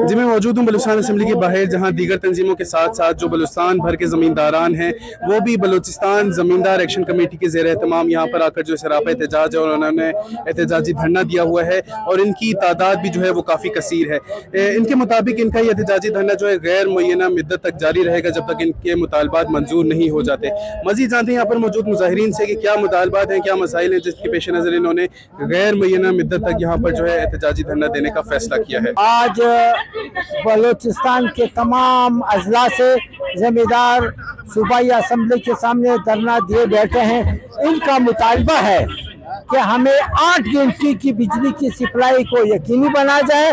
जी मैं मौजूद हूँ बलूचिस्तान असम्बली के बाहर, जहाँ दीगर तंजीमों के साथ साथ जो बलूचिस्तान भर के ज़मींदारान हैं वो भी बलूचिस्तान ज़मींदार एक्शन कमेटी के ज़ेर एहतमाम यहाँ पर आकर जो सरापा एहतजाज है और उन्होंने एहतजाजी धरना दिया हुआ है, और इनकी तादाद भी जो है वो काफ़ी कसीर है। इनके मुताबिक इनका ये एहतजाजी धरना जो है गैर मुअय्यना मुद्दत तक जारी रहेगा जब तक इनके मुतालबात मंजूर नहीं हो जाते। मज़ीद जानते हैं यहाँ पर मौजूद मुजाहिरीन से कि क्या मुतालबात हैं, क्या मसाइल हैं जिसके पेश नज़र इन्होंने गैर मुअय्यना मुद्दत तक यहाँ पर जो है एहतजाजी धरना देने का फैसला किया है। आज बलूचिस्तान के तमाम अजला से ज़मींदार सूबाई असम्बली के सामने धरना दिए बैठे हैं। इनका मुतालबा है कि हमें 8 घंटे की बिजली की सप्लाई को यकीनी बना जाए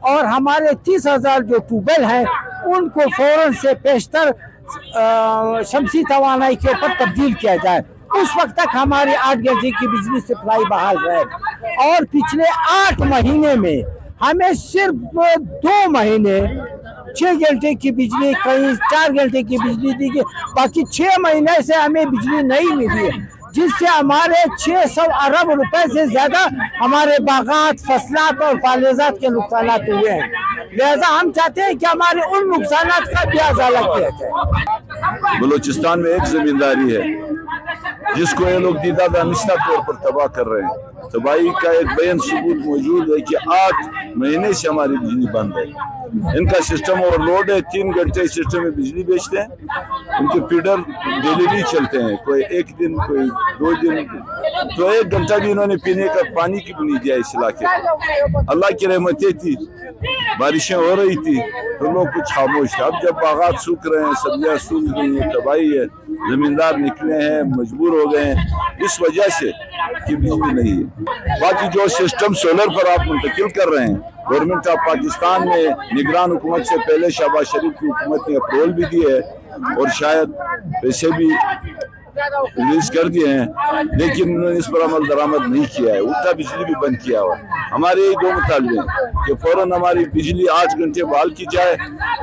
और हमारे 30,000 जो ट्यूबवेल हैं उनको फौरन से पेशतर शमसी तवानाई के ऊपर तब्दील किया जाए। उस वक्त तक हमारी 8 घंटे की बिजली सप्लाई बहाल रहे। और पिछले 8 महीने में हमें सिर्फ 2 महीने 6 घंटे की बिजली, कहीं 4 घंटे की बिजली दी गई, बाकी 6 महीने से हमें बिजली नहीं मिली है, जिससे हमारे 600 अरब रुपए से ज्यादा हमारे बागात, फसलात और फालेजात के नुकसानात हुए हैं। लिहाजा हम चाहते हैं कि हमारे उन नुकसानात का भी अजाला किया जाए। बलूचिस्तान में एक जमींदारी है जिसको ये लोग दीदा दानिस्ता तौर पर तबाह कर रहे हैं। तबाही का एक बेन सबूत मौजूद है कि 8 महीने से हमारी बिजली बंद है। इनका सिस्टम ओवरलोड है, 3 घंटे सिस्टम में बिजली बेचते हैं। उनके फीडर डेली भी चलते हैं, कोई 1 दिन, कोई 2 दिन, तो 1 घंटा भी इन्होंने पीने का पानी की भी नहीं दिया इस इलाके में। अल्लाह की रहमतें थी, बारिशें हो रही थी तो लोग कुछ खामोश थे। अब जब बागात सूख रहे हैं, सब्जियां सूख रही हैं, तबाही है, जमींदार निकले हैं, मजबूर हो गए हैं इस वजह से कि बिजली नहीं है। बाकी जो सिस्टम सोलर पर आप मुंतकिल कर रहे हैं, गवर्नमेंट ऑफ पाकिस्तान ने निगरान हुकूमत से पहले शहबाज शरीफ की हुकूमत ने अप्रूवल भी दी है और शायद पैसे भी रिलीज कर दिए हैं, लेकिन उन्होंने इस पर अमल दरामद नहीं किया है, उल्टा बिजली भी बंद किया हुआ। हमारे यही 2 मुतालबे हैं कि फौरन हमारी बिजली 8 घंटे बहाल की जाए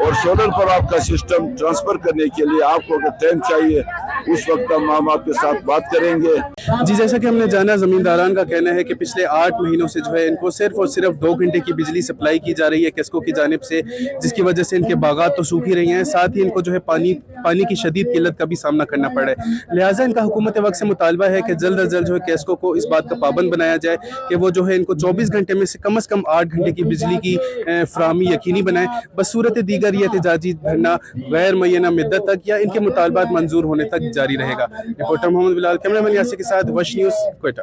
और सोलर पर आपका सिस्टम ट्रांसफर करने के लिए आपको अगर टाइम चाहिए उस वक्त हम आपके साथ बात करेंगे। जी जैसा कि हमने जाना, ज़मींदारान का कहना है कि पिछले 8 महीनों से जो है इनको सिर्फ और सिर्फ 2 घंटे की बिजली सप्लाई की जा रही है केस्को की जानिब से, जिसकी वजह से इनके बागात तो सूखी रही हैं, साथ ही इनको जो है पानी की शदीद किल्लत का भी सामना करना पड़ रहा है। लिहाजा इनका हुकूमत वक्त से मुतालबा है कि जल्द अज जल्द जो है केस्को को इस बात का पाबंद बनाया जाए कि वो जो है इनको 24 घंटे में से कम 8 घंटे की बिजली की फराहमी यकीनी बनाए। बस सूरत दीगर ये एहतजाजी धरना गैर मुअय्यना मुद्दत तक या इनके मुतालबात मंजूर होने तक जारी रहेगा। रिपोर्टर मोहम्मद बिलाल, कैमरामैन यासिर के साथ वश न्यूज़, क्वेटा।